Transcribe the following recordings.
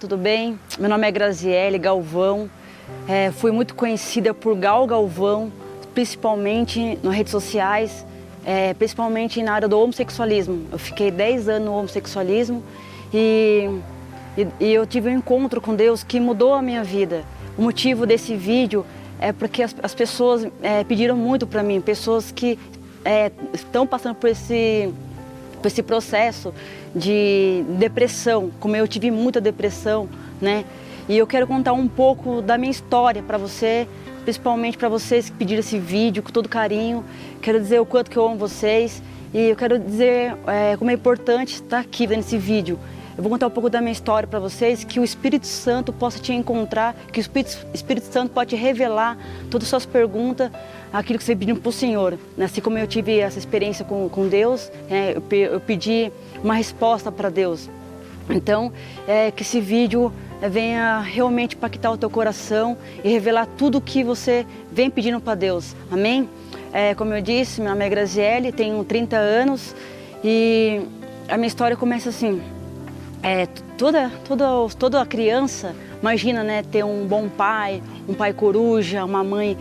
tudo bem? Meu nome é Graziele Galvão, fui muito conhecida por Gal Galvão, principalmente nas redes sociais, principalmente na área do homossexualismo. Eu fiquei 10 anos no homossexualismo e eu tive um encontro com Deus que mudou a minha vida. O motivo desse vídeo é porque as pessoas pediram muito para mim, pessoas que estão passando por esse processo de depressão, como eu tive muita depressão, né? E eu quero contar um pouco da minha história para você, principalmente para vocês que pediram esse vídeo com todo carinho. Quero dizer o quanto que eu amo vocês e eu quero dizer como é importante estar aqui vendo esse vídeo. Eu vou contar um pouco da minha história para vocês, que o Espírito Santo possa te encontrar, que o Espírito Santo pode te revelar todas as suas perguntas, aquilo que você pediu para o Senhor. Assim como eu tive essa experiência com Deus, eu pedi uma resposta para Deus. Então, que esse vídeo venha realmente impactar o teu coração e revelar tudo o que você vem pedindo para Deus. Amém? Como eu disse, meu nome é Graziele, tenho 30 anos e a minha história começa assim. Toda criança imagina, né, ter um bom pai, um pai coruja, uma mãe,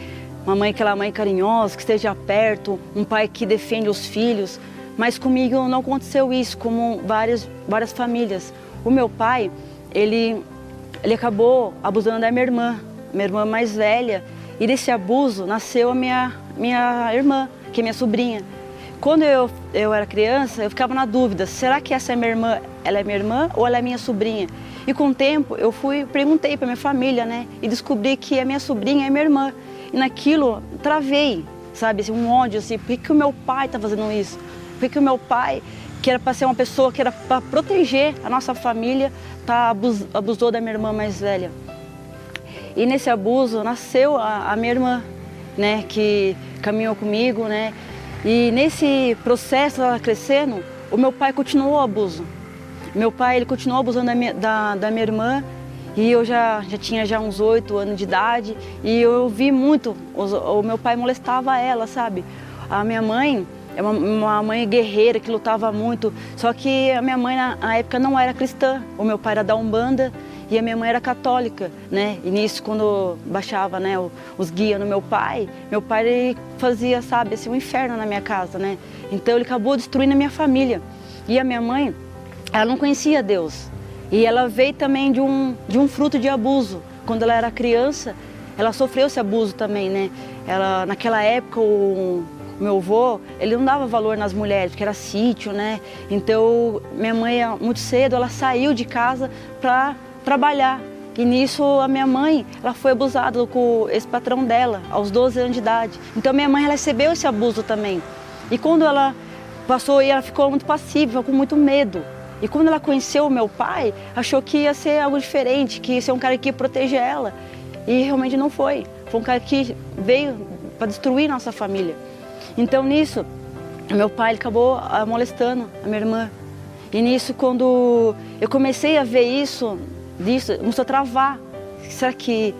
aquela mãe carinhosa, que esteja perto, um pai que defende os filhos. Mas comigo não aconteceu isso, como várias famílias. O meu pai, ele acabou abusando da minha irmã mais velha, e desse abuso nasceu a minha irmã, que é minha sobrinha. Quando eu era criança, eu ficava na dúvida, será que essa é minha irmã, ela é minha irmã ou ela é minha sobrinha? E com o tempo eu perguntei para minha família, né, e descobri que a minha sobrinha é minha irmã. E naquilo travei, sabe, assim, um ódio, assim, por que o meu pai está fazendo isso? Por que o meu pai, que era para ser uma pessoa que era para proteger a nossa família, abusou da minha irmã mais velha? E nesse abuso nasceu a minha irmã, né, que caminhou comigo, né? E nesse processo, ela crescendo, o meu pai continuou o abuso. Meu pai, ele continuou abusando da minha irmã, e eu já tinha uns 8 anos de idade, e eu vi muito, o meu pai molestava ela, sabe? A minha mãe é uma mãe guerreira que lutava muito, só que a minha mãe na época não era cristã, o meu pai era da Umbanda, e a minha mãe era católica, né? E nisso, quando baixava, né, os guias no meu pai ele fazia, sabe, assim, um inferno na minha casa, né? Então ele acabou destruindo a minha família. E a minha mãe, ela não conhecia Deus. E ela veio também de um fruto de abuso. Quando ela era criança, ela sofreu esse abuso também, né? Naquela época, o meu avô, ele não dava valor nas mulheres, porque era sítio, né? Então, minha mãe, muito cedo, ela saiu de casa para trabalhar. E nisso a minha mãe, ela foi abusada com esse patrão dela, aos 12 anos de idade. Então minha mãe, ela recebeu esse abuso também. E quando ela passou, ela ficou muito passiva, com muito medo. E quando ela conheceu o meu pai, achou que ia ser algo diferente, que ia ser um cara que ia proteger ela. E realmente não foi. Foi um cara que veio para destruir nossa família. Então nisso, meu pai, ele acabou molestando a minha irmã. E nisso, quando eu comecei a ver isso, começou a travar. Será que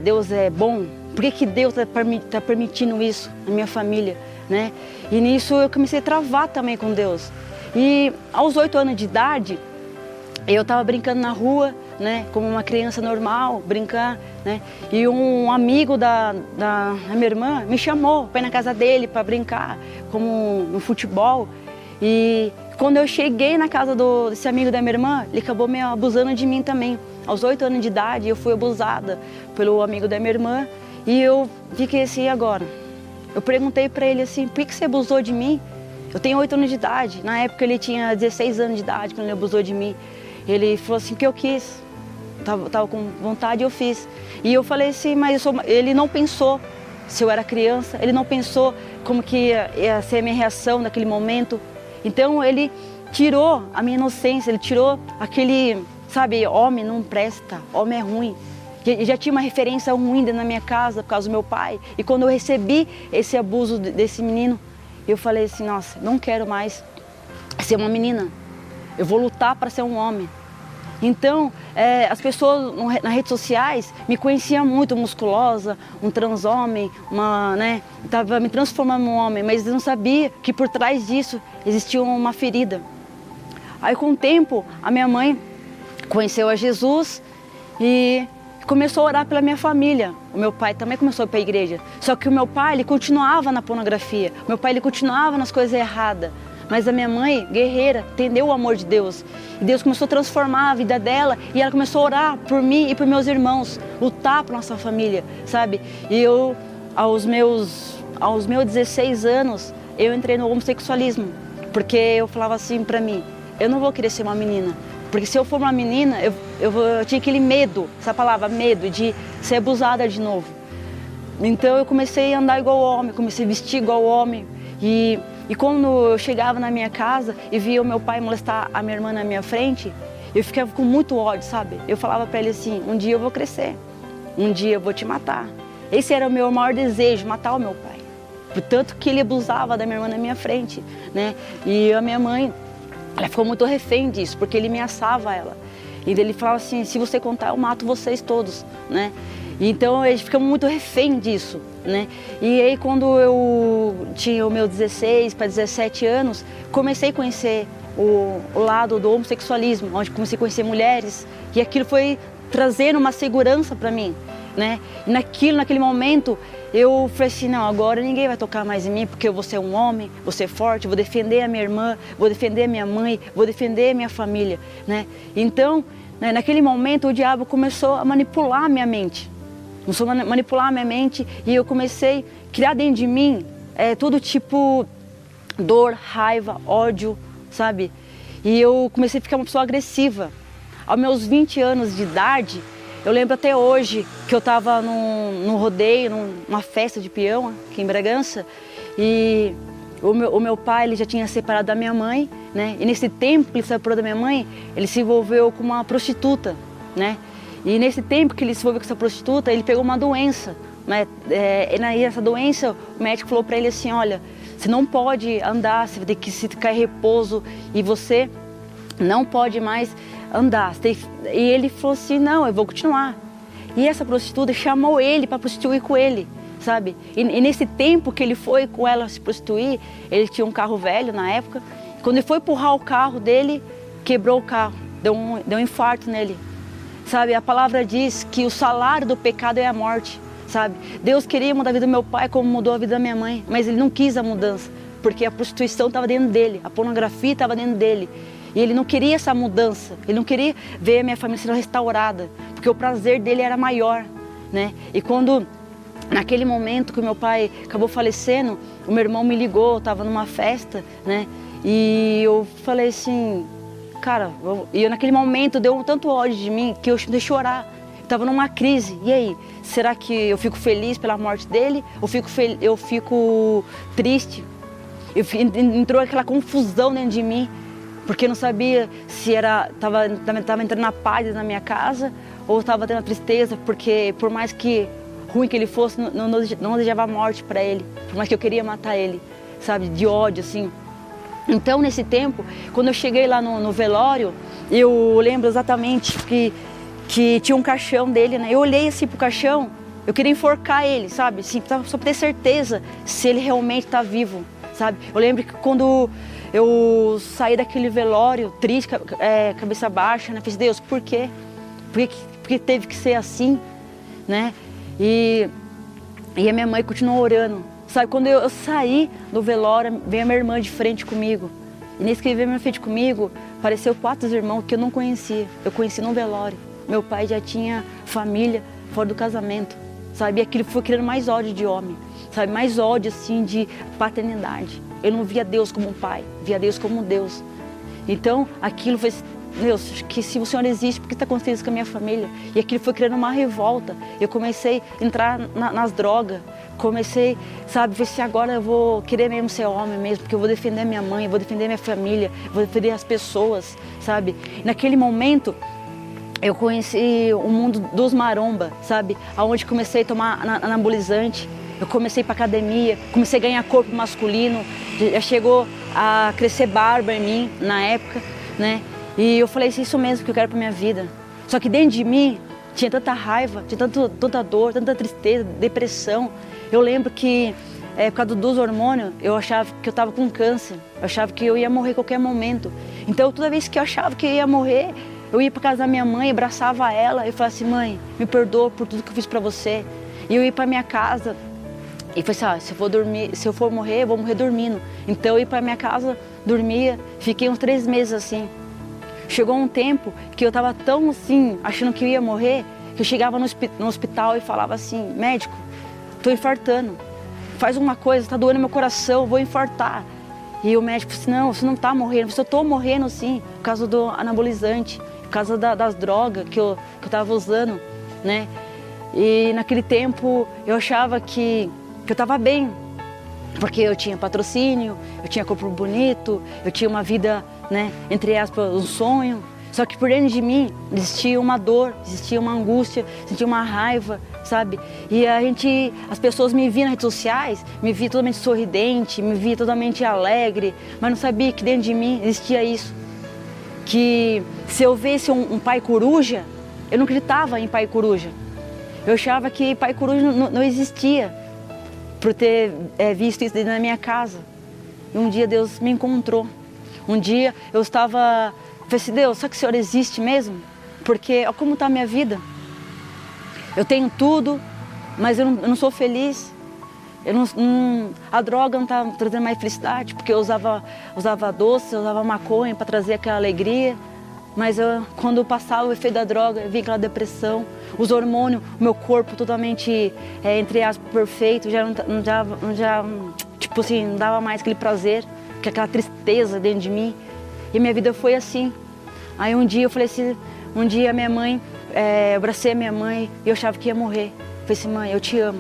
Deus é bom? Por que Deus está permitindo isso na minha família, né? E nisso eu comecei a travar também com Deus. E aos 8 anos de idade, eu estava brincando na rua, né, como uma criança normal, brincar, né? E um amigo da minha irmã me chamou para ir na casa dele para brincar, como no futebol. E quando eu cheguei na casa desse amigo da minha irmã, ele acabou me abusando de mim também. Aos 8 anos de idade, eu fui abusada pelo amigo da minha irmã e eu fiquei assim, e agora? Eu perguntei para ele assim, por que você abusou de mim? Eu tenho 8 anos de idade. Na época ele tinha 16 anos de idade quando ele abusou de mim. Ele falou assim, que eu quis. Tava com vontade e eu fiz. E eu falei assim, mas ele não pensou se eu era criança, ele não pensou como que ia ser a minha reação naquele momento. Então ele tirou a minha inocência, ele tirou aquele, sabe, homem não presta, homem é ruim. Já tinha uma referência ruim dentro da minha casa por causa do meu pai. E quando eu recebi esse abuso desse menino, eu falei assim, nossa, não quero mais ser uma menina. Eu vou lutar para ser um homem. Então, as pessoas nas redes sociais me conheciam muito musculosa, um transhomem, né? Estava me transformando num homem, mas eu não sabia que por trás disso existia uma ferida. Aí com o tempo, a minha mãe conheceu a Jesus e começou a orar pela minha família. O meu pai também começou a ir para a igreja. Só que o meu pai, ele continuava na pornografia. O meu pai, ele continuava nas coisas erradas. Mas a minha mãe, guerreira, entendeu o amor de Deus. E Deus começou a transformar a vida dela e ela começou a orar por mim e por meus irmãos, lutar por nossa família, sabe? E eu, aos meus 16 anos, eu entrei no homossexualismo. Porque eu falava assim para mim, eu não vou querer ser uma menina. Porque se eu for uma menina, eu tinha aquele medo, essa palavra, medo, de ser abusada de novo. Então eu comecei a andar igual homem, comecei a vestir igual homem. E quando eu chegava na minha casa e via o meu pai molestar a minha irmã na minha frente, eu ficava com muito ódio, sabe? Eu falava para ele assim, um dia eu vou crescer, um dia eu vou te matar. Esse era o meu maior desejo, matar o meu pai. Portanto que ele abusava da minha irmã na minha frente, né? E a minha mãe, ela ficou muito refém disso, porque ele ameaçava ela. E ele falava assim, se você contar, eu mato vocês todos, né? Então, eles ficam muito refém disso, né? E aí, quando eu tinha o meu 16 para 17 anos, comecei a conhecer o lado do homossexualismo, onde comecei a conhecer mulheres, e aquilo foi trazendo uma segurança para mim, né? E naquele momento, eu falei assim, não, agora ninguém vai tocar mais em mim, porque eu vou ser um homem, vou ser forte, vou defender a minha irmã, vou defender a minha mãe, vou defender a minha família, né? Então, né, naquele momento, o diabo começou a manipular a minha mente. Começou a manipular a minha mente e eu comecei a criar dentro de mim todo tipo dor, raiva, ódio, sabe? E eu comecei a ficar uma pessoa agressiva. Aos meus 20 anos de idade, eu lembro até hoje que eu estava num rodeio, numa festa de peão aqui em Bragança, e o meu pai, ele já tinha separado da minha mãe, né? E nesse tempo que ele separou da minha mãe, ele se envolveu com uma prostituta, né? E nesse tempo que ele se envolveu com essa prostituta, ele pegou uma doença, né? E essa doença, o médico falou para ele assim, olha, você não pode andar, você vai ter que ficar em repouso e você não pode mais andar. E ele falou assim, não, eu vou continuar. E essa prostituta chamou ele para prostituir com ele, sabe? E nesse tempo que ele foi com ela se prostituir, ele tinha um carro velho na época, quando ele foi empurrar o carro dele, quebrou o carro, deu um infarto nele. Sabe, a palavra diz que o salário do pecado é a morte, sabe? Deus queria mudar a vida do meu pai como mudou a vida da minha mãe, mas ele não quis a mudança, porque a prostituição estava dentro dele, a pornografia estava dentro dele. E ele não queria essa mudança, ele não queria ver a minha família sendo restaurada, porque o prazer dele era maior, né? E quando, naquele momento que o meu pai acabou falecendo, o meu irmão me ligou, eu estava numa festa, né? E eu falei assim... Cara, naquele momento deu tanto ódio de mim que eu deixei chorar. Eu estava numa crise. E aí, será que eu fico feliz pela morte dele? Ou eu fico triste? Entrou aquela confusão dentro de mim, porque eu não sabia se estava entrando na paz na minha casa ou estava tendo a tristeza, porque por mais que ruim que ele fosse, não desejava a morte para ele, por mais que eu queria matar ele, sabe, de ódio, assim. Então, nesse tempo, quando eu cheguei lá no velório, eu lembro exatamente que tinha um caixão dele, né? Eu olhei assim pro caixão, eu queria enforcar ele, sabe? Assim, só pra ter certeza se ele realmente tá vivo, sabe? Eu lembro que quando eu saí daquele velório, triste, cabeça baixa, né? Fiz, Deus, por quê? Por que teve que ser assim, né? E a minha mãe continuou orando. Sabe, quando eu saí do velório, veio a minha irmã de frente comigo. E nesse que veio a minha frente comigo, apareceu 4 irmãos que eu não conhecia. Eu conheci no velório. Meu pai já tinha família fora do casamento, sabe? E aquilo foi criando mais ódio de homem, sabe? Mais ódio, assim, de paternidade. Eu não via Deus como um pai, via Deus como um Deus. Então, aquilo foi... Deus, que se o Senhor existe, por que está acontecendo isso com a minha família? E aquilo foi criando uma revolta. Eu comecei a entrar nas drogas. Comecei, sabe, ver se agora eu vou querer mesmo ser homem mesmo, porque eu vou defender minha mãe, eu vou defender minha família, eu vou defender as pessoas, sabe? Naquele momento, eu conheci o mundo dos maromba, sabe? Onde comecei a tomar anabolizante, eu comecei para academia, comecei a ganhar corpo masculino, já chegou a crescer barba em mim na época, né? E eu falei, isso mesmo que eu quero para minha vida. Só que dentro de mim tinha tanta raiva, tinha tanta dor, tanta tristeza, depressão. Eu lembro que, por causa dos hormônios, eu achava que eu estava com câncer. Eu achava que eu ia morrer a qualquer momento. Então, toda vez que eu achava que eu ia morrer, Eu ia para casa da minha mãe, abraçava ela e falava assim, mãe, me perdoa por tudo que eu fiz para você. E eu ia para minha casa e falei assim, se eu for morrer, eu vou morrer dormindo. Então eu ia para minha casa, dormia, fiquei uns 3 meses assim. Chegou um tempo que eu estava tão assim, achando que eu ia morrer, que eu chegava no hospital e falava assim, médico, estou infartando, faz alguma coisa, está doendo meu coração, vou infartar. E o médico disse, não, você não está morrendo, eu estou morrendo sim, por causa do anabolizante, por causa das drogas que eu estava usando, né? E naquele tempo eu achava que eu estava bem, porque eu tinha patrocínio, eu tinha corpo bonito, eu tinha uma vida, né, entre aspas, um sonho. Só que por dentro de mim existia uma dor, existia uma angústia, existia uma raiva, sabe? E as pessoas me viam nas redes sociais, me viam totalmente sorridente, me viam totalmente alegre, mas não sabia que dentro de mim existia isso. Que se eu visse um pai coruja, eu não acreditava em pai coruja. Eu achava que pai coruja não existia, por ter visto isso dentro da minha casa. E um dia Deus me encontrou. Um dia eu estava... Falei assim, Deus, será que o Senhor existe mesmo? Porque olha como está a minha vida. Eu tenho tudo, mas eu não sou feliz. A droga não está trazendo mais felicidade, porque eu usava doce, eu usava maconha para trazer aquela alegria. Mas quando passava o efeito da droga, eu vinha aquela depressão. Os hormônios, o meu corpo totalmente, entre aspas, perfeito, tipo assim, não dava mais aquele prazer, aquela tristeza dentro de mim. E minha vida foi assim. Aí um dia eu falei assim, um dia minha mãe, eu abracei a minha mãe e eu achava que ia morrer. Eu falei assim, mãe, eu te amo.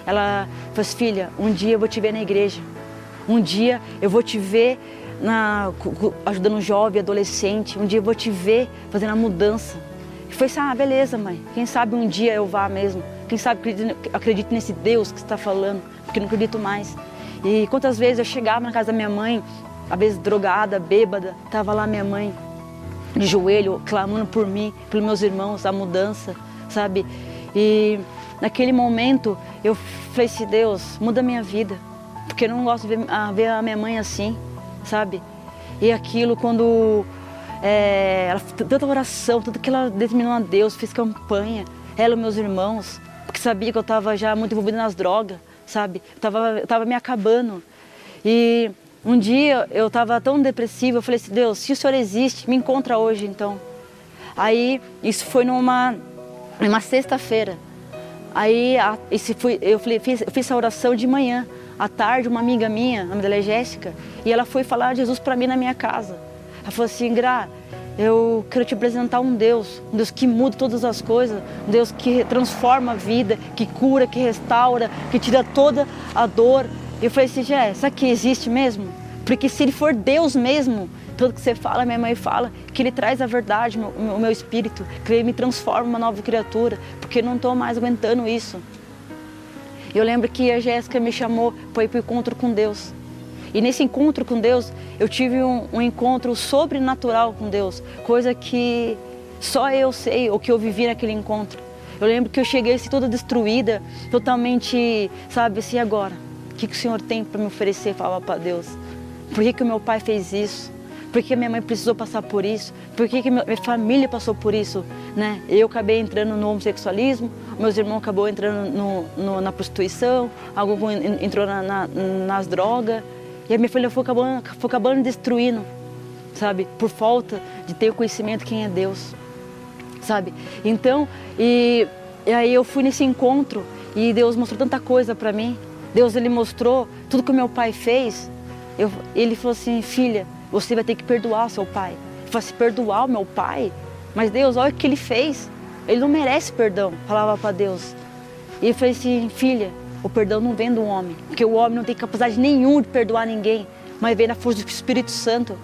Ela falou assim, filha, um dia eu vou te ver na igreja. Um dia eu vou te ver ajudando um jovem, adolescente. Um dia eu vou te ver fazendo a mudança. Eu falei assim, beleza, mãe. Quem sabe um dia eu vá mesmo. Quem sabe acredito nesse Deus que você está falando, porque eu não acredito mais. E quantas vezes eu chegava na casa da minha mãe, às vezes drogada, bêbada, estava lá minha mãe de joelho, clamando por mim, pelos meus irmãos, a mudança, sabe? E naquele momento eu falei assim, Deus, muda a minha vida, porque eu não gosto de ver a minha mãe assim, sabe? E aquilo quando ela fez tanta oração, tanto que ela determinou a Deus, fez campanha, ela e meus irmãos, porque sabia que eu estava já muito envolvida nas drogas, sabe? Eu tava me acabando. E um dia eu estava tão depressiva, eu falei assim, Deus, se o Senhor existe, me encontra hoje então. Aí isso foi numa sexta-feira. Aí eu fiz essa oração de manhã. À tarde, uma amiga minha, a nome dela é Jéssica, e ela foi falar de Jesus para mim na minha casa. Ela falou assim, Gra, eu quero te apresentar um Deus que muda todas as coisas, um Deus que transforma a vida, que cura, que restaura, que tira toda a dor. Eu falei assim, será que existe mesmo? Porque se Ele for Deus mesmo, tudo que você fala, minha mãe fala, que Ele traz a verdade, o meu espírito, que Ele me transforma em uma nova criatura, porque eu não estou mais aguentando isso. Eu lembro que a Jéssica me chamou para ir para o encontro com Deus. E nesse encontro com Deus, eu tive um encontro sobrenatural com Deus, coisa que só eu sei, o que eu vivi naquele encontro. Eu lembro que eu cheguei assim, toda destruída, totalmente, sabe, assim, agora, o que o Senhor tem para me oferecer? Falava para Deus. Por que o meu pai fez isso? Por que minha mãe precisou passar por isso? Por que minha família passou por isso? Né? Eu acabei entrando no homossexualismo, meus irmãos acabou entrando na prostituição, algum entrou nas drogas. E a minha família foi acabando destruindo, sabe? Por falta de ter o conhecimento de quem é Deus, sabe? Então, e aí eu fui nesse encontro e Deus mostrou tanta coisa para mim. Deus, Ele mostrou tudo que o meu pai fez. Ele falou assim, filha, você vai ter que perdoar o seu pai. Eu falei assim, perdoar o meu pai? Mas Deus, olha o que ele fez. Ele não merece perdão, falava para Deus. E eu falei assim, filha, o perdão não vem do homem, porque o homem não tem capacidade nenhuma de perdoar ninguém, mas vem na força do Espírito Santo.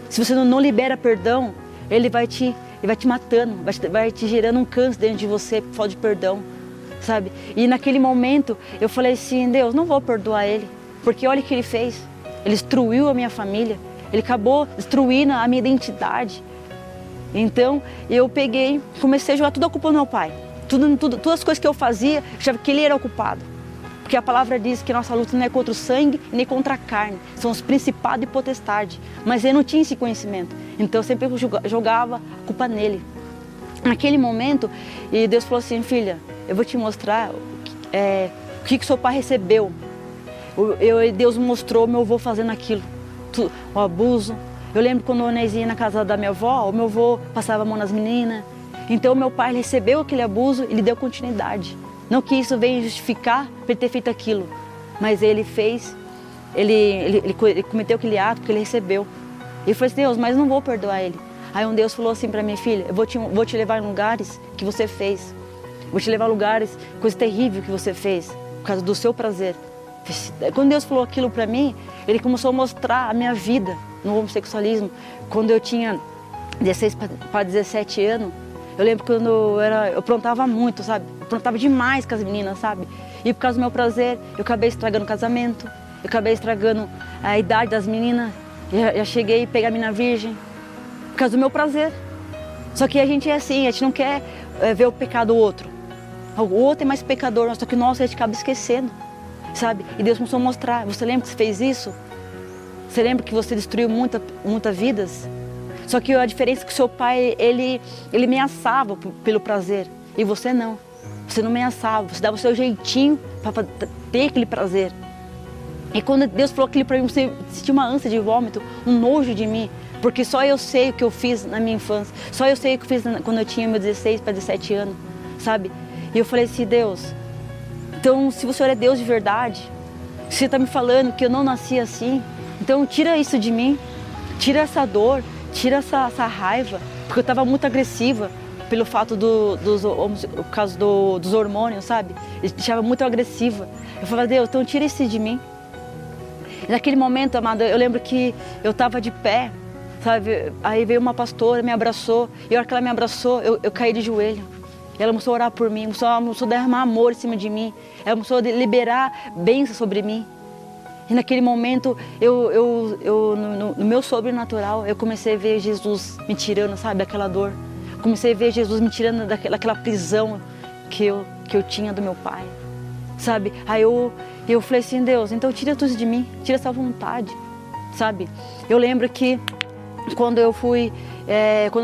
Se você não libera perdão, ele vai te matando, vai te gerando um câncer dentro de você por falta de perdão, sabe? E naquele momento eu falei assim, Deus, não vou perdoar ele, porque olha o que ele fez. Ele destruiu a minha família, ele acabou destruindo a minha identidade. Então eu peguei, comecei a jogar tudo a culpa no meu pai. Todas as coisas que eu fazia, eu achava que ele era o culpado. Porque a palavra diz que nossa luta não é contra o sangue nem contra a carne, são os principados e potestades. Mas ele não tinha esse conhecimento, então eu sempre jogava a culpa nele. Naquele momento, e Deus falou assim: filha, eu vou te mostrar o que seu pai recebeu. Deus mostrou meu avô fazendo aquilo, o abuso. Eu lembro quando o Onésio ia na casa da minha avó, o meu avô passava a mão nas meninas. Então meu pai recebeu aquele abuso e lhe deu continuidade. Não que isso venha justificar por ele ter feito aquilo, mas ele fez, ele cometeu aquele ato porque ele recebeu. E eu falei assim: Deus, mas eu não vou perdoar ele. Aí um Deus falou assim para minha filha: eu vou te levar em lugares que você fez. Vou te levar a lugares, coisa terrível que você fez, por causa do seu prazer. Quando Deus falou aquilo para mim, Ele começou a mostrar a minha vida no homossexualismo. Quando eu tinha 16 para 17 anos, eu lembro quando eu aprontava muito, sabe? Eu aprontava demais com as meninas, sabe? E por causa do meu prazer, eu acabei estragando o casamento, eu acabei estragando a idade das meninas. Já cheguei a pegar a menina virgem, por causa do meu prazer. Só que a gente é assim, a gente não quer ver o pecado do outro. O outro é mais pecador, só que nós a gente acaba esquecendo, sabe? E Deus começou a mostrar: você lembra que você fez isso? Você lembra que você destruiu muitas vidas? Só que a diferença é que o seu pai, ele ameaçava pelo prazer, e você não. Você não ameaçava, você dava o seu jeitinho para ter aquele prazer. E quando Deus falou aquilo para mim, você sentiu uma ânsia de vômito, um nojo de mim, porque só eu sei o que eu fiz na minha infância, só eu sei o que eu fiz quando eu tinha meus 16 para 17 anos, sabe? E eu falei assim: Deus, então se o Senhor é Deus de verdade, se você está me falando que eu não nasci assim, então tira isso de mim, tira essa dor, tira essa raiva, porque eu estava muito agressiva pelo fato dos hormônios, sabe? Eu estava muito agressiva. Eu falei: Deus, então tira isso de mim. E naquele momento, amada, eu lembro que eu estava de pé, sabe? Aí veio uma pastora, me abraçou, e a hora que ela me abraçou, eu caí de joelho. Ela começou a orar por mim, começou a derramar amor em cima de mim, ela começou a liberar bênçãos sobre mim. E naquele momento, no meu sobrenatural, eu comecei a ver Jesus me tirando, sabe, daquela dor. Comecei a ver Jesus me tirando daquela prisão que eu tinha do meu pai, sabe? Aí eu falei assim: Deus, então tira tudo de mim, tira essa vontade, sabe? Eu lembro que quando eu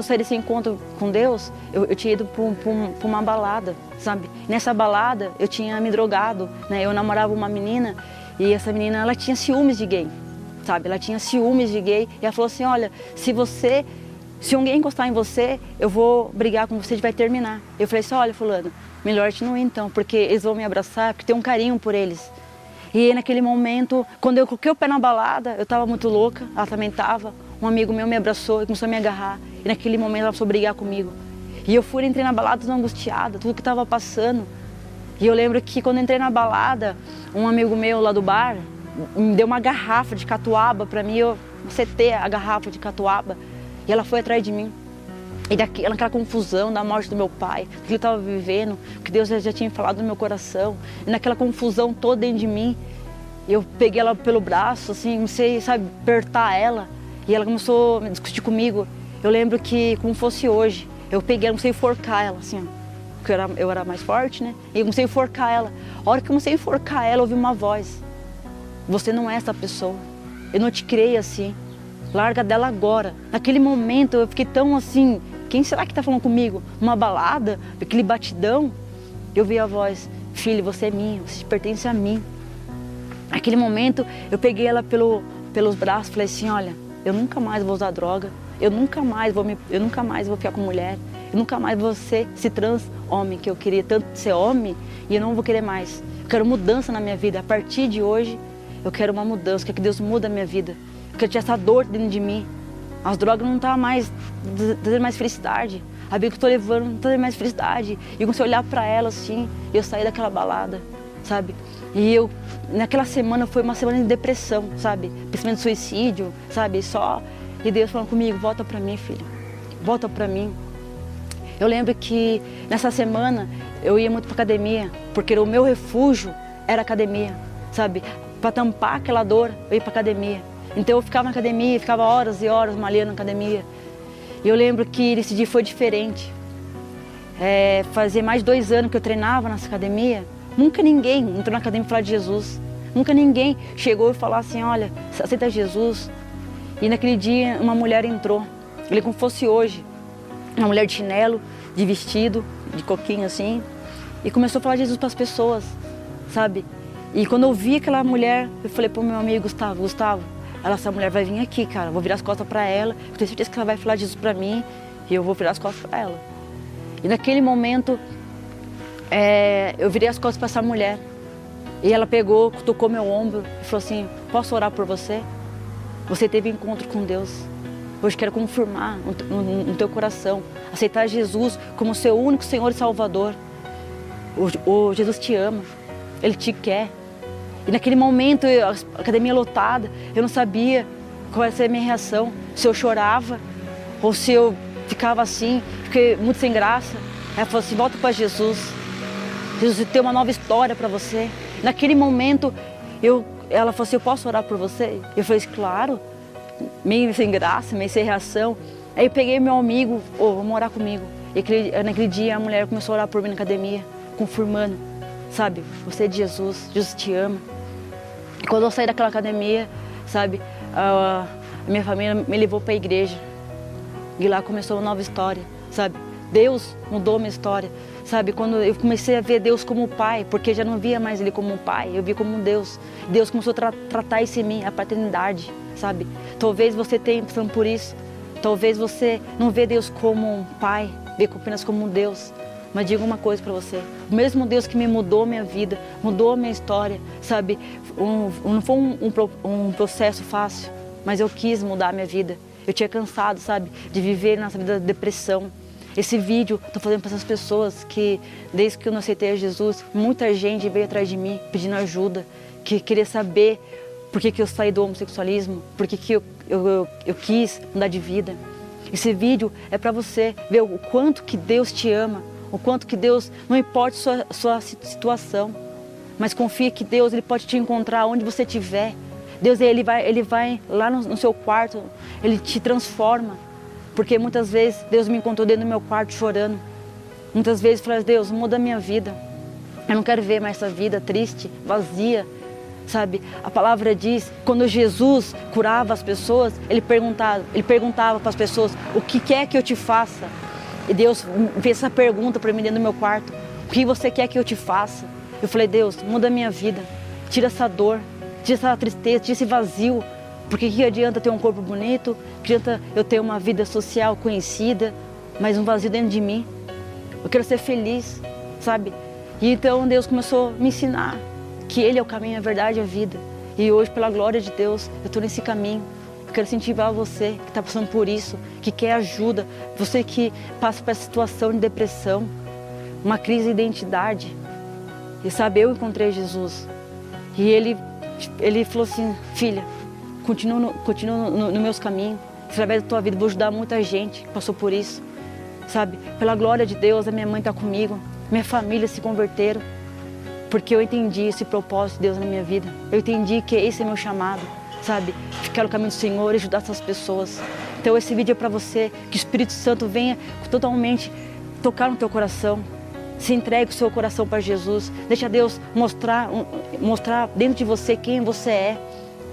saí desse encontro com Deus, eu tinha ido para uma balada, sabe? Nessa balada eu tinha me drogado, né? Eu namorava uma menina e essa menina, ela tinha ciúmes de gay, sabe? Ela tinha ciúmes de gay e ela falou assim: olha, se alguém encostar em você, eu vou brigar com você, a gente vai terminar. Eu falei assim: olha, fulano, melhor a gente não ir então, porque eles vão me abraçar, porque tem um carinho por eles. E naquele momento, quando eu coloquei o pé na balada, eu estava muito louca, ela também estava. Um amigo meu me abraçou e começou a me agarrar. E naquele momento ela começou a brigar comigo. E eu entrei na balada toda angustiada, tudo que estava passando. E eu lembro que quando eu entrei na balada, um amigo meu lá do bar me deu uma garrafa de catuaba para mim. Eu setei a garrafa de catuaba e ela foi atrás de mim. E naquela confusão da morte do meu pai, do que eu estava vivendo, que Deus já tinha falado no meu coração, e naquela confusão toda dentro de mim, eu peguei ela pelo braço, assim, comecei, sabe, apertar ela, e ela começou a discutir comigo. Eu lembro que, como fosse hoje, eu peguei ela, comecei a enforcar ela, assim, ó, porque eu era mais forte, né? E eu comecei a enforcar ela. A hora que eu comecei a enforcar ela, eu ouvi uma voz: você não é essa pessoa, eu não te criei assim, larga dela agora. Naquele momento eu fiquei tão assim: quem será que está falando comigo? Numa balada, aquele batidão. Eu vi a voz: filho, você é minha, você pertence a mim. Naquele momento eu peguei ela pelos braços e falei assim: olha, eu nunca mais vou usar droga, eu nunca mais vou ficar com mulher, eu nunca mais vou ser esse trans homem que eu queria tanto ser homem, e eu não vou querer mais. Eu quero mudança na minha vida. A partir de hoje eu quero uma mudança, eu quero que Deus mude a minha vida. Eu quero tirar essa dor dentro de mim. As drogas não estão mais trazendo mais felicidade. A vida que eu estou levando não está trazendo mais felicidade. E eu comecei a olhar para ela assim, e eu saí daquela balada, sabe? E naquela semana foi uma semana de depressão, sabe? Pensamento de suicídio, sabe? E Deus falando comigo: volta para mim, filha, volta para mim. Eu lembro que nessa semana eu ia muito para academia, porque o meu refúgio era academia, sabe? Para tampar aquela dor, eu ia para academia. Então eu ficava na academia, ficava horas e horas malhando na academia. E eu lembro que esse dia foi diferente. Fazia mais de 2 anos que eu treinava nessa academia, Nunca ninguém entrou na academia e falou de Jesus. Nunca ninguém chegou e falou assim, olha, aceita Jesus. E naquele dia uma mulher entrou, ele como fosse hoje, uma mulher de chinelo, de vestido, de coquinho assim, e começou a falar de Jesus para as pessoas, sabe? E quando eu vi aquela mulher, eu falei pro meu amigo Gustavo, essa mulher vai vir aqui, cara, eu vou virar as costas para ela, eu tenho certeza que ela vai falar de Jesus para mim, e eu vou virar as costas para ela. E naquele momento, eu virei as costas para essa mulher, e ela pegou, tocou meu ombro e falou assim, posso orar por você? Você teve encontro com Deus. Hoje quero confirmar no teu coração, aceitar Jesus como seu único Senhor e Salvador. O Jesus te ama, Ele te quer. E naquele momento, a academia lotada, eu não sabia qual ia ser a minha reação. Se eu chorava ou se eu ficava assim, fiquei muito sem graça. Ela falou assim, volta para Jesus. Jesus tem uma nova história para você. Naquele momento, ela falou assim, eu posso orar por você? Eu falei assim, claro, meio sem graça, meio sem reação. Aí eu peguei meu amigo, vamos orar comigo. E naquele dia a mulher começou a orar por mim na academia, confirmando, sabe, você é de Jesus, Jesus te ama. E quando eu saí daquela academia, sabe, a minha família me levou para a igreja. E lá começou uma nova história, sabe. Deus mudou minha história, sabe, quando eu comecei a ver Deus como pai, porque já não via mais Ele como um pai, eu via como um Deus. Deus começou a tratar isso em mim, a paternidade, sabe. Talvez você tenha passando por isso, talvez você não vê Deus como um pai, vê apenas como um Deus. Mas digo uma coisa para você, o mesmo Deus que me mudou minha vida, mudou minha história, sabe, não foi um processo fácil, mas eu quis mudar a minha vida. Eu tinha cansado, sabe, de viver nessa vida de depressão. Esse vídeo estou fazendo para essas pessoas que, desde que eu não aceitei a Jesus, muita gente veio atrás de mim pedindo ajuda, que queria saber por que eu saí do homossexualismo, por que eu quis mudar de vida. Esse vídeo é para você ver o quanto que Deus te ama, o quanto que Deus, não importa sua situação, mas confia que Deus Ele pode te encontrar onde você estiver. Deus Ele vai lá no seu quarto, Ele te transforma. Porque muitas vezes Deus me encontrou dentro do meu quarto chorando. Muitas vezes eu falei, Deus, muda a minha vida. Eu não quero ver mais essa vida triste, vazia, sabe? A palavra diz, quando Jesus curava as pessoas, Ele perguntava para as pessoas, o que quer que eu te faça? E Deus fez essa pergunta para mim dentro do meu quarto, o que você quer que eu te faça? Eu falei, Deus, muda a minha vida, tira essa dor, tira essa tristeza, tira esse vazio. Porque que adianta ter um corpo bonito, que adianta eu ter uma vida social conhecida, mas um vazio dentro de mim. Eu quero ser feliz, sabe? E então Deus começou a me ensinar que Ele é o caminho, a verdade e a vida. E hoje, pela glória de Deus, eu estou nesse caminho. Eu quero incentivar você que está passando por isso, que quer ajuda, você que passa por essa situação de depressão, uma crise de identidade. E sabe, eu encontrei Jesus. E Ele falou assim, filha, continua nos meus caminhos, através da tua vida, vou ajudar muita gente que passou por isso, sabe? Pela glória de Deus, a minha mãe está comigo, minha família se converteram, porque eu entendi esse propósito de Deus na minha vida, eu entendi que esse é meu chamado, sabe? Ficar no caminho do Senhor e ajudar essas pessoas. Então esse vídeo é para você, que o Espírito Santo venha totalmente tocar no teu coração, se entregue o seu coração para Jesus, deixa Deus mostrar dentro de você quem você é.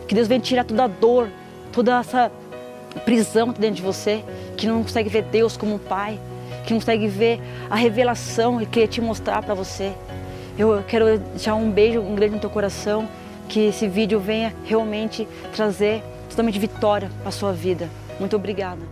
Que Deus venha tirar toda a dor, toda essa prisão dentro de você, que não consegue ver Deus como um pai, que não consegue ver a revelação que Ele quer te mostrar para você. Eu quero deixar um beijo grande no teu coração, que esse vídeo venha realmente trazer totalmente vitória para a sua vida. Muito obrigada.